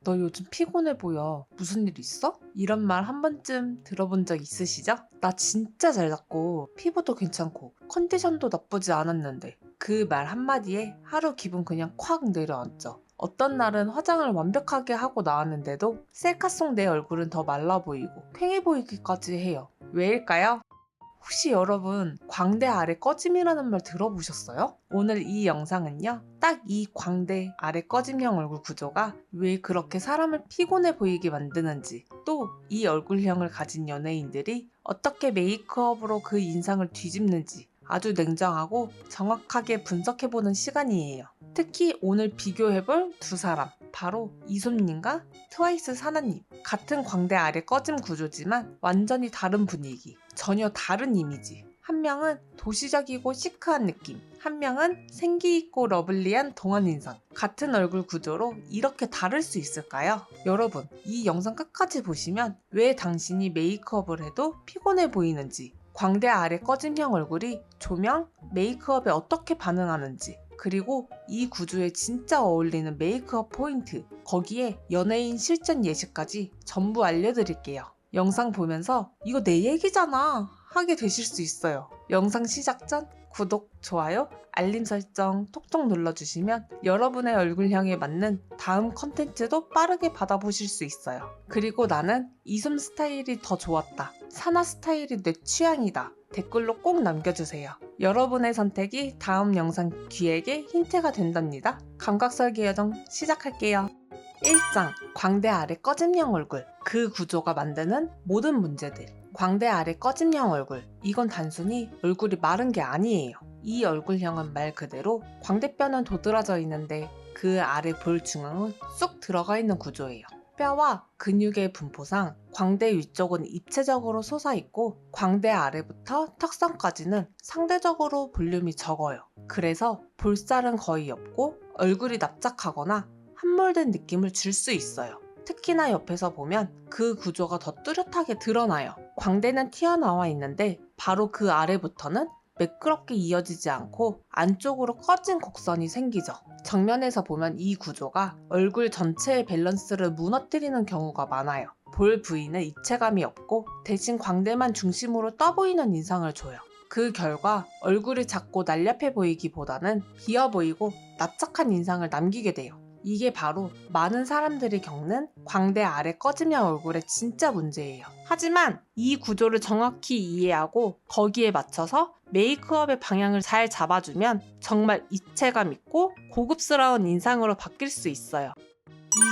너 요즘 피곤해 보여. 무슨 일 있어? 이런 말 한 번쯤 들어본 적 있으시죠? 나 진짜 잘 잤고 피부도 괜찮고 컨디션도 나쁘지 않았는데 그 말 한마디에 하루 기분 그냥 콱 내려앉죠. 어떤 날은 화장을 완벽하게 하고 나왔는데도 셀카 속 내 얼굴은 더 말라 보이고 퀭해 보이기까지 해요. 왜일까요? 혹시 여러분 광대 아래 꺼짐이라는 말 들어보셨어요? 오늘 이 영상은요, 딱 이 광대 아래 꺼짐형 얼굴 구조가 왜 그렇게 사람을 피곤해 보이게 만드는지, 또 이 얼굴형을 가진 연예인들이 어떻게 메이크업으로 그 인상을 뒤집는지 아주 냉정하고 정확하게 분석해보는 시간이에요. 특히 오늘 비교해볼 두 사람, 바로 이솜님과 트와이스 사나님. 같은 광대 아래 꺼짐 구조지만 완전히 다른 분위기, 전혀 다른 이미지. 한 명은 도시적이고 시크한 느낌, 한 명은 생기있고 러블리한 동안 인상. 같은 얼굴 구조로 이렇게 다를 수 있을까요? 여러분, 이 영상 끝까지 보시면 왜 당신이 메이크업을 해도 피곤해 보이는지, 광대 아래 꺼짐형 얼굴이 조명, 메이크업에 어떻게 반응하는지, 그리고 이 구조에 진짜 어울리는 메이크업 포인트, 거기에 연예인 실전 예시까지 전부 알려드릴게요. 영상 보면서 이거 내 얘기잖아 하게 되실 수 있어요. 영상 시작 전 구독, 좋아요, 알림 설정 톡톡 눌러주시면 여러분의 얼굴형에 맞는 다음 컨텐츠도 빠르게 받아보실 수 있어요. 그리고 나는 이솜 스타일이 더 좋았다, 사나 스타일이 내 취향이다, 댓글로 꼭 남겨주세요. 여러분의 선택이 다음 영상 기획에 힌트가 된답니다. 감각설계 여정 시작할게요. 1장, 광대 아래 꺼짐형 얼굴. 그 구조가 만드는 모든 문제들. 광대 아래 꺼짐형 얼굴. 이건 단순히 얼굴이 마른 게 아니에요. 이 얼굴형은 말 그대로 광대뼈는 도드라져 있는데 그 아래 볼 중앙은 쑥 들어가 있는 구조예요. 뼈와 근육의 분포상 광대 위쪽은 입체적으로 솟아있고 광대 아래부터 턱선까지는 상대적으로 볼륨이 적어요. 그래서 볼살은 거의 없고 얼굴이 납작하거나 함몰된 느낌을 줄 수 있어요. 특히나 옆에서 보면 그 구조가 더 뚜렷하게 드러나요. 광대는 튀어나와 있는데 바로 그 아래부터는 매끄럽게 이어지지 않고 안쪽으로 꺼진 곡선이 생기죠. 정면에서 보면 이 구조가 얼굴 전체의 밸런스를 무너뜨리는 경우가 많아요. 볼 부위는 입체감이 없고 대신 광대만 중심으로 떠 보이는 인상을 줘요. 그 결과 얼굴이 작고 날렵해 보이기보다는 비어 보이고 납작한 인상을 남기게 돼요. 이게 바로 많은 사람들이 겪는 광대 아래 꺼짐형 얼굴의 진짜 문제예요. 하지만 이 구조를 정확히 이해하고 거기에 맞춰서 메이크업의 방향을 잘 잡아주면 정말 입체감 있고 고급스러운 인상으로 바뀔 수 있어요.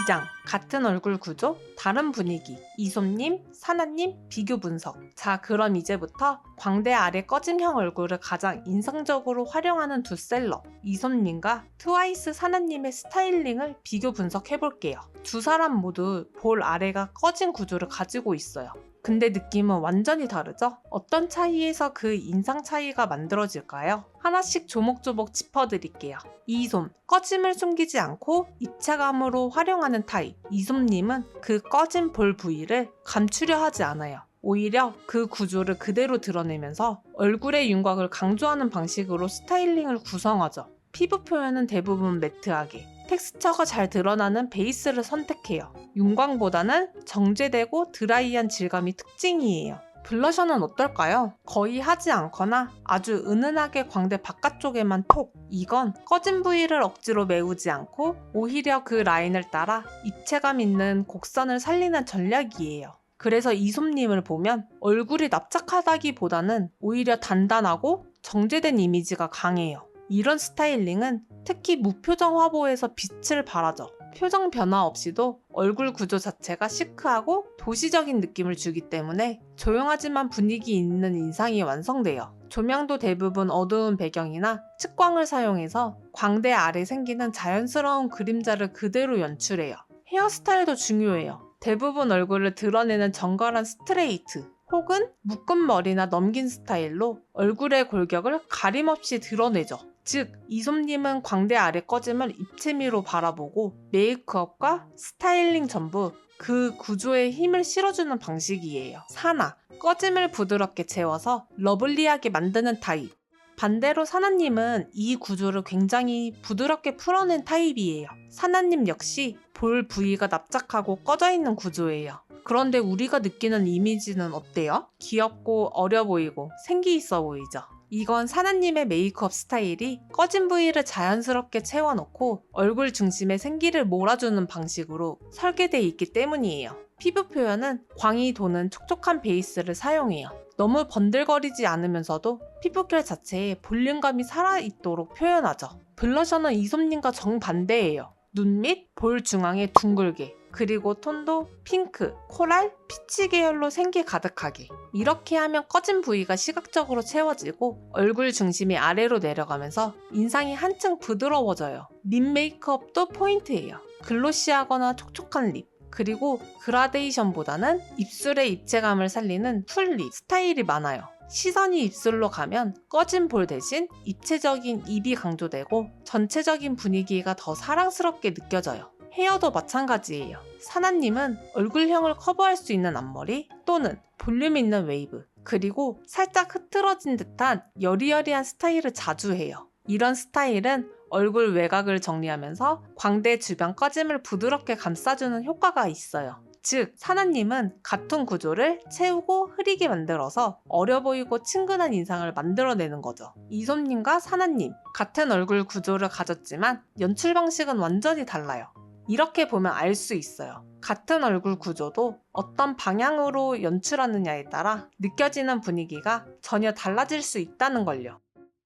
2장, 같은 얼굴 구조, 다른 분위기. 이솜님, 사나님, 비교 분석. 자, 그럼 이제부터 광대 아래 꺼짐형 얼굴을 가장 인상적으로 활용하는 두 셀럽, 이솜님과 트와이스 사나님의 스타일링을 비교 분석해볼게요. 두 사람 모두 볼 아래가 꺼진 구조를 가지고 있어요. 근데 느낌은 완전히 다르죠? 어떤 차이에서 그 인상 차이가 만들어질까요? 하나씩 조목조목 짚어드릴게요. 이솜, 꺼짐을 숨기지 않고 입체감으로 활용하는 타입. 이솜님은 그 꺼진 볼 부위를 감추려 하지 않아요. 오히려 그 구조를 그대로 드러내면서 얼굴의 윤곽을 강조하는 방식으로 스타일링을 구성하죠. 피부 표현은 대부분 매트하게, 텍스처가 잘 드러나는 베이스를 선택해요. 윤광보다는 정제되고 드라이한 질감이 특징이에요. 블러셔는 어떨까요? 거의 하지 않거나 아주 은은하게 광대 바깥쪽에만 톡! 이건 꺼진 부위를 억지로 메우지 않고 오히려 그 라인을 따라 입체감 있는 곡선을 살리는 전략이에요. 그래서 이솜님을 보면 얼굴이 납작하다기보다는 오히려 단단하고 정제된 이미지가 강해요. 이런 스타일링은 특히 무표정 화보에서 빛을 발하죠. 표정 변화 없이도 얼굴 구조 자체가 시크하고 도시적인 느낌을 주기 때문에 조용하지만 분위기 있는 인상이 완성돼요. 조명도 대부분 어두운 배경이나 측광을 사용해서 광대 아래 생기는 자연스러운 그림자를 그대로 연출해요. 헤어스타일도 중요해요. 대부분 얼굴을 드러내는 정갈한 스트레이트 혹은 묶은 머리나 넘긴 스타일로 얼굴의 골격을 가림없이 드러내죠. 즉, 이솜님은 광대 아래 꺼짐을 입체미로 바라보고 메이크업과 스타일링 전부 그 구조에 힘을 실어주는 방식이에요. 사나, 꺼짐을 부드럽게 채워서 러블리하게 만드는 타입. 반대로 사나님은 이 구조를 굉장히 부드럽게 풀어낸 타입이에요. 사나님 역시 볼 부위가 납작하고 꺼져 있는 구조예요. 그런데 우리가 느끼는 이미지는 어때요? 귀엽고 어려 보이고 생기 있어 보이죠? 이건 사나님의 메이크업 스타일이 꺼진 부위를 자연스럽게 채워넣고 얼굴 중심에 생기를 몰아주는 방식으로 설계되어 있기 때문이에요. 피부 표현은 광이 도는 촉촉한 베이스를 사용해요. 너무 번들거리지 않으면서도 피부결 자체에 볼륨감이 살아있도록 표현하죠. 블러셔는 이솜님과 정반대예요. 눈 밑, 볼 중앙에 둥글게, 그리고 톤도 핑크, 코랄, 피치 계열로 생기 가득하게. 이렇게 하면 꺼진 부위가 시각적으로 채워지고 얼굴 중심이 아래로 내려가면서 인상이 한층 부드러워져요. 립 메이크업도 포인트예요. 글로시하거나 촉촉한 립, 그리고 그라데이션보다는 입술의 입체감을 살리는 풀립 스타일이 많아요. 시선이 입술로 가면 꺼진 볼 대신 입체적인 입이 강조되고 전체적인 분위기가 더 사랑스럽게 느껴져요. 헤어도 마찬가지예요. 사나님은 얼굴형을 커버할 수 있는 앞머리 또는 볼륨 있는 웨이브, 그리고 살짝 흐트러진 듯한 여리여리한 스타일을 자주 해요. 이런 스타일은 얼굴 외곽을 정리하면서 광대 주변 꺼짐을 부드럽게 감싸주는 효과가 있어요. 즉, 사나님은 같은 구조를 채우고 흐리게 만들어서 어려 보이고 친근한 인상을 만들어내는 거죠. 이솜님과 사나님, 같은 얼굴 구조를 가졌지만 연출 방식은 완전히 달라요. 이렇게 보면 알 수 있어요. 같은 얼굴 구조도 어떤 방향으로 연출하느냐에 따라 느껴지는 분위기가 전혀 달라질 수 있다는 걸요.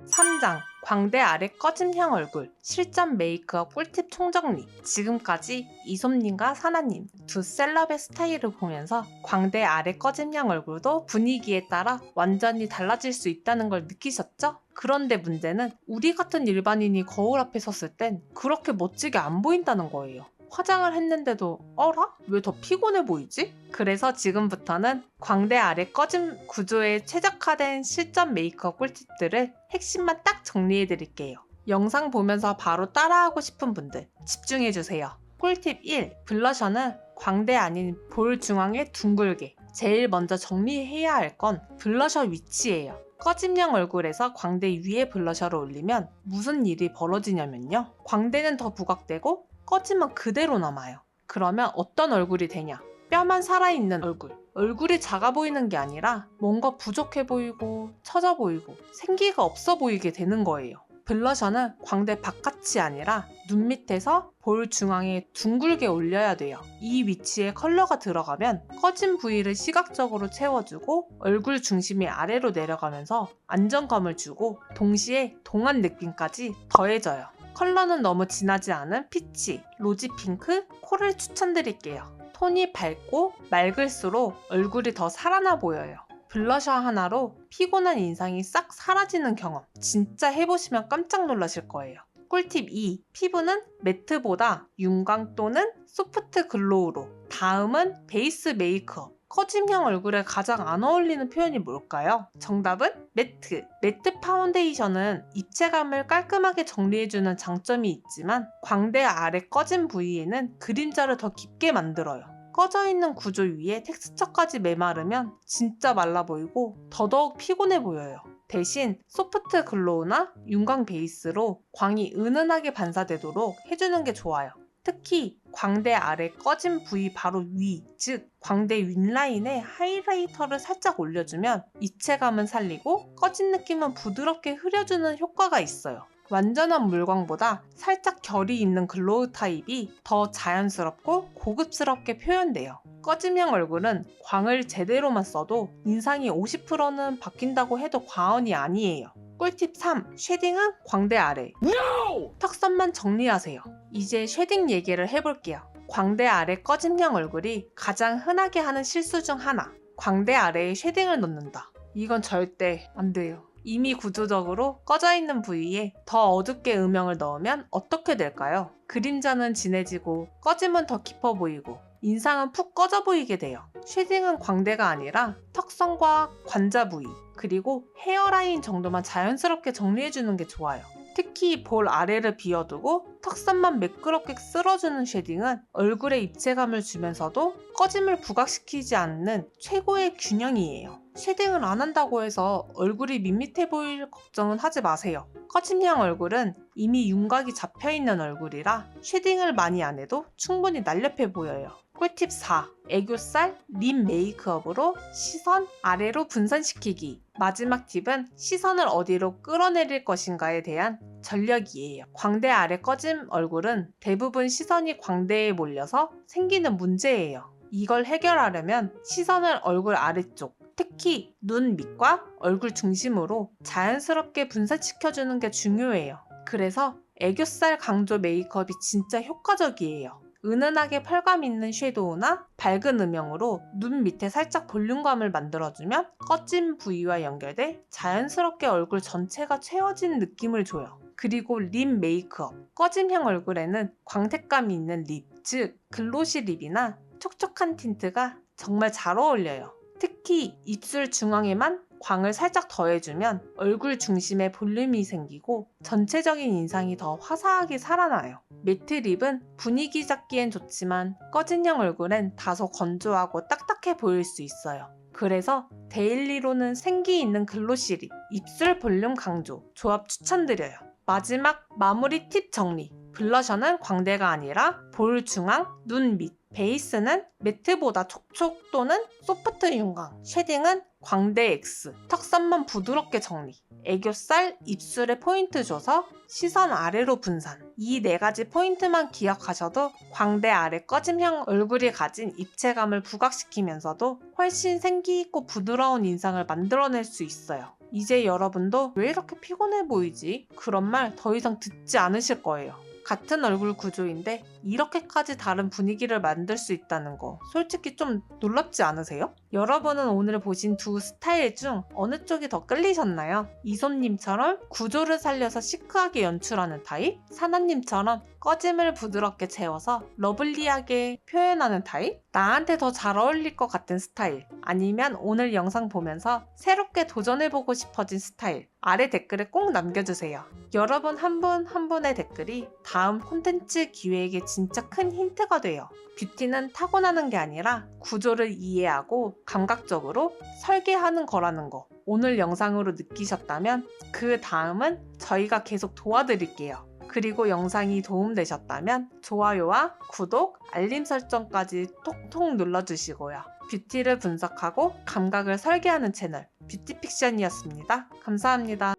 3장 광대 아래 꺼짐형 얼굴 실전 메이크업 꿀팁 총정리. 지금까지 이솜님과 사나님 두 셀럽의 스타일을 보면서 광대 아래 꺼짐형 얼굴도 분위기에 따라 완전히 달라질 수 있다는 걸 느끼셨죠? 그런데 문제는 우리 같은 일반인이 거울 앞에 섰을 땐 그렇게 멋지게 안 보인다는 거예요. 화장을 했는데도 어라? 왜 더 피곤해 보이지? 그래서 지금부터는 광대 아래 꺼짐 구조에 최적화된 실전 메이크업 꿀팁들을 핵심만 딱 정리해드릴게요. 영상 보면서 바로 따라하고 싶은 분들 집중해주세요. 꿀팁 1. 블러셔는 광대 아닌 볼 중앙에 둥글게. 제일 먼저 정리해야 할 건 블러셔 위치예요. 꺼짐형 얼굴에서 광대 위에 블러셔를 올리면 무슨 일이 벌어지냐면요. 광대는 더 부각되고 꺼짐은 그대로 남아요. 그러면 어떤 얼굴이 되냐? 뼈만 살아있는 얼굴. 얼굴이 작아 보이는 게 아니라 뭔가 부족해 보이고 처져 보이고 생기가 없어 보이게 되는 거예요. 블러셔는 광대 바깥이 아니라 눈 밑에서 볼 중앙에 둥글게 올려야 돼요. 이 위치에 컬러가 들어가면 꺼진 부위를 시각적으로 채워주고 얼굴 중심이 아래로 내려가면서 안정감을 주고 동시에 동안 느낌까지 더해져요. 컬러는 너무 진하지 않은 피치, 로지 핑크, 코를 추천드릴게요. 톤이 밝고 맑을수록 얼굴이 더 살아나 보여요. 블러셔 하나로 피곤한 인상이 싹 사라지는 경험 진짜 해보시면 깜짝 놀라실 거예요. 꿀팁 2. 피부는 매트보다 윤광 또는 소프트 글로우로. 다음은 베이스 메이크업. 꺼짐형 얼굴에 가장 안 어울리는 표현이 뭘까요? 정답은 매트. 매트 파운데이션은 입체감을 깔끔하게 정리해주는 장점이 있지만 광대 아래 꺼진 부위에는 그림자를 더 깊게 만들어요. 꺼져 있는 구조 위에 텍스처까지 메마르면 진짜 말라 보이고 더더욱 피곤해 보여요. 대신 소프트 글로우나 윤광 베이스로 광이 은은하게 반사되도록 해주는 게 좋아요. 특히 광대 아래 꺼진 부위 바로 위, 즉 광대 윗라인에 하이라이터를 살짝 올려주면 입체감은 살리고 꺼진 느낌은 부드럽게 흐려주는 효과가 있어요. 완전한 물광보다 살짝 결이 있는 글로우 타입이 더 자연스럽고 고급스럽게 표현돼요. 꺼짐형 얼굴은 광을 제대로만 써도 인상이 50%는 바뀐다고 해도 과언이 아니에요. 꿀팁 3. 쉐딩은 광대 아래. No! 턱선만 정리하세요. 이제 쉐딩 얘기를 해볼게요. 광대 아래 꺼짐형 얼굴이 가장 흔하게 하는 실수 중 하나. 광대 아래에 쉐딩을 넣는다. 이건 절대 안 돼요. 이미 구조적으로 꺼져 있는 부위에 더 어둡게 음영을 넣으면 어떻게 될까요? 그림자는 진해지고 꺼짐은 더 깊어 보이고 인상은 푹 꺼져 보이게 돼요. 쉐딩은 광대가 아니라 턱선과 관자 부위, 그리고 헤어라인 정도만 자연스럽게 정리해주는 게 좋아요. 특히 볼 아래를 비워두고 턱선만 매끄럽게 쓸어주는 쉐딩은 얼굴에 입체감을 주면서도 꺼짐을 부각시키지 않는 최고의 균형이에요. 쉐딩을 안 한다고 해서 얼굴이 밋밋해 보일 걱정은 하지 마세요. 꺼짐형 얼굴은 이미 윤곽이 잡혀있는 얼굴이라 쉐딩을 많이 안 해도 충분히 날렵해 보여요. 꿀팁 4. 애교살 립 메이크업으로 시선 아래로 분산시키기. 마지막 팁은 시선을 어디로 끌어내릴 것인가에 대한 전략이에요. 광대 아래 꺼짐 얼굴은 대부분 시선이 광대에 몰려서 생기는 문제예요. 이걸 해결하려면 시선을 얼굴 아래쪽, 특히 눈 밑과 얼굴 중심으로 자연스럽게 분산시켜주는 게 중요해요. 그래서 애교살 강조 메이크업이 진짜 효과적이에요. 은은하게 펄감 있는 섀도우나 밝은 음영으로 눈 밑에 살짝 볼륨감을 만들어주면 꺼진 부위와 연결돼 자연스럽게 얼굴 전체가 채워진 느낌을 줘요. 그리고 립 메이크업. 꺼짐형 얼굴에는 광택감이 있는 립, 즉 글로시 립이나 촉촉한 틴트가 정말 잘 어울려요. 특히 입술 중앙에만 광을 살짝 더해주면 얼굴 중심에 볼륨이 생기고 전체적인 인상이 더 화사하게 살아나요. 매트 립은 분위기 잡기엔 좋지만 꺼진형 얼굴엔 다소 건조하고 딱딱해 보일 수 있어요. 그래서 데일리로는 생기 있는 글로시 립, 입술 볼륨 강조, 조합 추천드려요. 마지막 마무리 팁 정리. 블러셔는 광대가 아니라 볼 중앙, 눈 밑, 베이스는 매트보다 촉촉 또는 소프트 윤광, 쉐딩은 광대 X, 턱선만 부드럽게 정리, 애교살, 입술에 포인트 줘서 시선 아래로 분산. 이 4가지 포인트만 기억하셔도 광대 아래 꺼짐형 얼굴이 가진 입체감을 부각시키면서도 훨씬 생기있고 부드러운 인상을 만들어낼 수 있어요. 이제 여러분도 왜 이렇게 피곤해 보이지? 그런 말 더 이상 듣지 않으실 거예요. 같은 얼굴 구조인데 이렇게까지 다른 분위기를 만들 수 있다는 거 솔직히 좀 놀랍지 않으세요? 여러분은 오늘 보신 두 스타일 중 어느 쪽이 더 끌리셨나요? 이솜님처럼 구조를 살려서 시크하게 연출하는 타입? 사나님처럼 꺼짐을 부드럽게 채워서 러블리하게 표현하는 타입? 나한테 더 잘 어울릴 것 같은 스타일? 아니면 오늘 영상 보면서 새롭게 도전해보고 싶어진 스타일? 아래 댓글에 꼭 남겨주세요. 여러분 한 분 한 분의 댓글이 다음 콘텐츠 기획에 진짜 큰 힌트가 돼요. 뷰티는 타고나는 게 아니라 구조를 이해하고 감각적으로 설계하는 거라는 거 오늘 영상으로 느끼셨다면 그 다음은 저희가 계속 도와드릴게요. 그리고 영상이 도움되셨다면 좋아요와 구독, 알림 설정까지 톡톡 눌러주시고요. 뷰티를 분석하고 감각을 설계하는 채널 뷰티픽션이었습니다. 감사합니다.